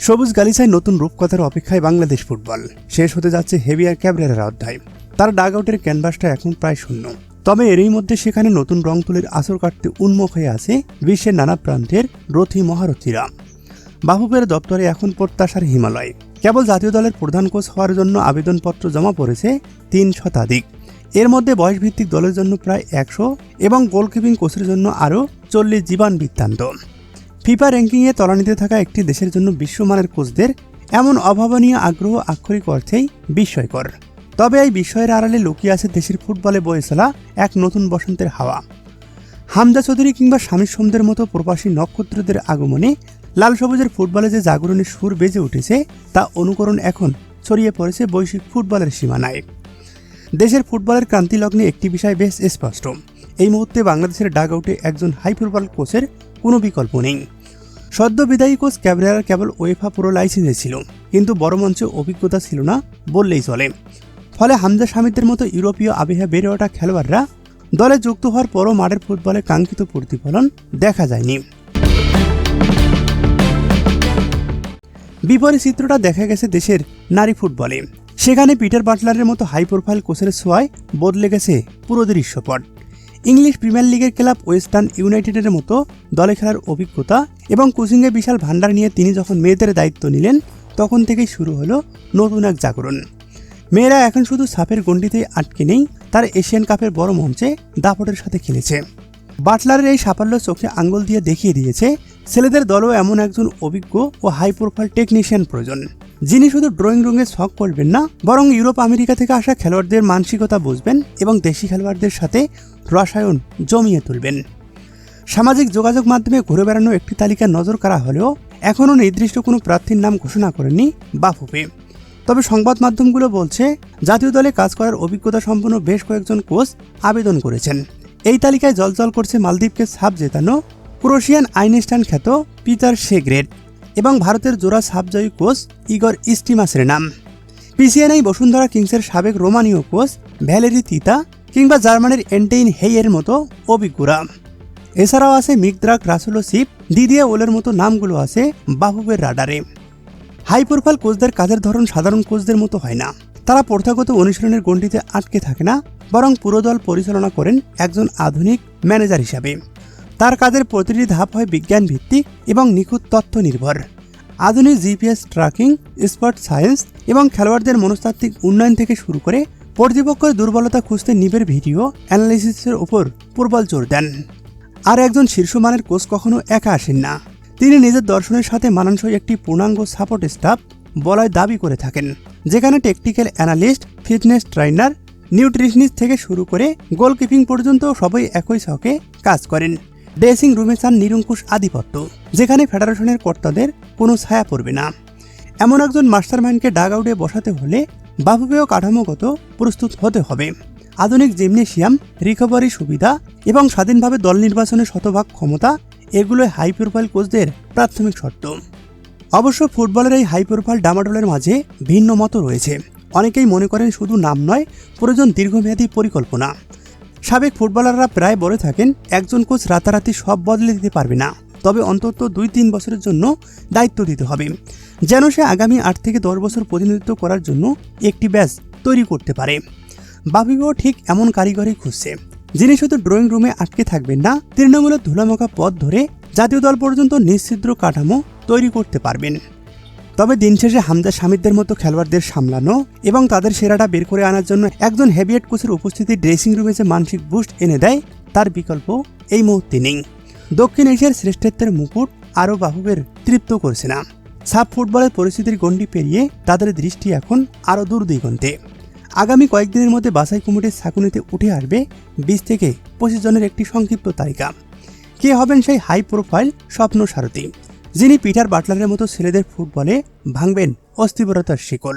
সবুজ গালিচায় নতুন রূপকথার অপেক্ষায় বাংলাদেশ ফুটবল। শেষ হতে যাচ্ছে হেভিয়ার ক্যাবরেরার অধ্যায়। তার ডাগ আউটের ক্যানভাসটা এখন প্রায় শূন্য। তবে এরই মধ্যে সেখানে নতুন রং তুলির আসর কাটতে উন্মুখ হয়ে আছে বিশ্বের নানা প্রান্তের রথী মহারথীরা। বাফুফের দপ্তরে এখন প্রত্যাশার হিমালয়। কেবল জাতীয় দলের প্রধান কোচ হওয়ার জন্য আবেদনপত্র জমা পড়েছে 3 শতাধিক। এর মধ্যে বয়সভিত্তিক দলের জন্য প্রায় 100 এবং গোলকিপিং কোচের জন্য আরও 40 জীবন বৃত্তান্ত। ফিফা র্যাঙ্কিংয়ে তলানিতে থাকা একটি দেশের জন্য বিশ্বমানের কোচদের এমন অভাবনীয় আগ্রহ আক্ষরিক অর্থেই বিস্ময়কর। তবে এই বিস্ময়ের আড়ালে লুকিয়ে আছে দেশের ফুটবলে বয়ে চলা এক নতুন বসন্তের হাওয়া। হামজা চৌধুরী কিংবা শামীর সোমদের মতো প্রবাসী নক্ষত্রদের আগমনে লাল সবুজের ফুটবলে যে জাগরণের সুর বেজে উঠেছে তা অনুকরণ এখন ছড়িয়ে পড়েছে বৈশ্বিক ফুটবলের সীমানায়। দেশের ফুটবলের ক্রান্তিলগ্নে একটি বিষয় বেশ স্পষ্ট। এই মুহূর্তে বাংলাদেশের ডাগ আউটে একজন হাই প্রোফাইল কোচের কোনো বিকল্প নেই। সদ্য বিদায়ী কোচ ক্যাবরেরা কেবল ওয়েফা পুরো লাইসেন্সে ছিল, কিন্তু বড় মঞ্চে অভিজ্ঞতা ছিল না বললেই চলে। ফলে হামজা শামীদের মতো ইউরোপীয় আবহে বেড়ে ওঠা খেলোয়াড়রা দলে যুক্ত হওয়ার পরও মাঠের ফুটবলে কাঙ্ক্ষিত প্রতিফলন দেখা যায়নি। বিপরীত চিত্রটা দেখা গেছে দেশের নারী ফুটবলে। সেখানে পিটার বাটলারের মতো হাই প্রোফাইল কোচের ছোঁয়ায় বদলে গেছে পুরো দৃশ্যপট। ইংলিশ প্রিমিয়ার লিগের ক্লাব ওয়েস্টার্ন ইউনাইটেডের মতো দলে খেলার অভিজ্ঞতা এবং কোচিংয়ে বিশাল ভান্ডার নিয়ে তিনি যখন মেয়েদের দায়িত্ব নিলেন, তখন থেকেই শুরু হলো নতুন এক জাগরণ। মেয়েরা এখন শুধু সাপের গণ্ডিতেই আটকে নেই, তার এশিয়ান কাপের বড় মঞ্চে দাপটের সাথে খেলেছে। বাটলারের এই সাফল্য চোখে আঙ্গুল দিয়ে দেখিয়ে দিয়েছে ছেলেদের দলও এমন একজন অভিজ্ঞ ও হাই প্রোফাইল টেকনিশিয়ান প্রয়োজন, যিনি শুধু ড্রয়িং রুমে ছক করবেন না, বরং ইউরোপ আমেরিকা থেকে আসা খেলোয়াড়দের মানসিকতা বুঝবেন এবং দেশি খেলোয়াড়দের সাথে রসায়ন জমিয়ে তুলবেন। সামাজিক যোগাযোগ মাধ্যমে ঘুরে বেড়ানো একটি তালিকা নজর করা হলেও এখনও নির্দিষ্ট কোনো প্রার্থীর নাম ঘোষণা করেননি বাফুফে। তবে সংবাদ মাধ্যমগুলো বলছে জাতীয় দলে কাজ করার অভিজ্ঞতা সম্পন্ন বেশ কয়েকজন কোচ আবেদন করেছেন। এই তালিকায় জলজল করছে মালদ্বীপকে সাব জেতানো ক্রোয়েশিয়ান আইনস্টাইন খ্যাত পিটার শেগ্রেড এবং ভারতের জোড়া সাবজয়ী কোচ ইগর স্টিমাসের নাম। পিসিএনআই বসুন্ধরা কিংসের সাবেক রোমানীয় কোচ ভ্যালেরি তিতা কিংবা জার্মানির এন্টেইন হেইয়ের মতো অভিজ্ঞরা। এছাড়াও আছে মিকদ্রাক রাসুলোসিপ, দিদিয়া ওলের মতো নামগুলো আছে বাফুফের রাডারে। হাই প্রোফাইল কোচদের কাজের ধরন সাধারণ কোচদের মতো হয় না। তারা প্রথাগত অনুশীলনের গণ্ডিতে আটকে থাকে না, বরং পুরো দল পরিচালনা করেন একজন আধুনিক ম্যানেজার হিসাবে। তার কাজের প্রতিটি ধাপ হয় বিজ্ঞান ভিত্তিক এবং নিখুঁত তথ্য নির্ভর। আধুনিক জিপিএস ট্র্যাকিং, স্পট সায়েন্স এবং খেলোয়াড়দের মনস্তাত্ত্বিক উন্নয়ন থেকে শুরু করে প্রতিপক্ষের দুর্বলতা খুঁজতে নিবের ভিডিও অ্যানালাইসিসের উপর প্রবল জোর দেন। আর একজন শীর্ষমানের কোচ কখনো একা আসেন না। তিনি নিজের দর্শনের সাথে মানানসই একটি পূর্ণাঙ্গ সাপোর্ট স্টাফ বলায় দাবি করে থাকেন, যেখানে technical analyst, fitness trainer, nutritionist থেকে শুরু করে গোলকিপিং পর্যন্ত সবাই একই ছকে কাজ করেন। ড্রেসিং রুমে চান নিরঙ্কুশ আধিপত্য, যেখানে ফেডারেশনের কর্তাদের কোনো ছায়া পড়বে না। এমন একজন মাস্টারমাইন্ডকে ডাগ আউটে বসাতে হলে বাফুফেও কাঠামোগত প্রস্তুত হতে হবে। আধুনিক জিমনেশিয়াম, রিকভারি সুবিধা এবং স্বাধীনভাবে দল নির্বাচনের শতভাগ ক্ষমতা, এগুলোই হাই প্রোফাইল কোচদের প্রাথমিক শর্ত। অবশ্য ফুটবলের এই হাই প্রোফাইল ডামাডোলের মাঝে ভিন্ন মত রয়েছে। অনেকেই মনে করেন শুধু নাম নয়, প্রয়োজন দীর্ঘমেয়াদী পরিকল্পনা। সাবেক ফুটবলাররা প্রায় বলে থাকেন একজন কোচ রাতারাতি সব বদলে দিতে পারবে না, তবে অন্তত 2-3 বছরের জন্য দায়িত্ব দিতে হবে, যেন সে আগামী 8 থেকে 10 বছর প্রতিনিধিত্ব করার জন্য একটি ব্যাচ তৈরি করতে পারে। বাফুফেও ঠিক এমন কারিগরই খুঁজছে, যিনি শুধু ড্রয়িং রুমে আটকে থাকবেন না, তৃণমূলের ধুলামাখা পথ ধরে জাতীয় দল পর্যন্ত নিশ্চিদ্র কাঠামো তৈরি করতে পারবেন। তবে দিন শেষে হামজা শামীদের মতো খেলোয়াড়দের সামলানো এবং তাদের সেরাটা বের করে আনার জন্য একজন হেভিওয়েট কোচের উপস্থিতি ড্রেসিং রুমে যে মানসিক বুস্ট এনে দেয়, তার বিকল্প এই মুহূর্তে নেই। দক্ষিণ এশিয়ার শ্রেষ্ঠত্বের মুকুট আরও বাফুফের তৃপ্ত করছে না। সাব ফুটবলের পরিস্থিতির গণ্ডি পেরিয়ে তাদের দৃষ্টি এখন আরও দূর দিগন্তে। আগামী কয়েকদিনের মধ্যে বাছাই কমিটির ছাঁকুনিতে উঠে আসবে 20 থেকে 25 জনের একটি সংক্ষিপ্ত তালিকা। কে হবেন সেই হাই প্রোফাইল স্বপ্ন সারথি, যিনি পিটার বাটলারের মতো ছেলেদের ফুটবলে ভাঙবেন অস্থিরতার শিকল।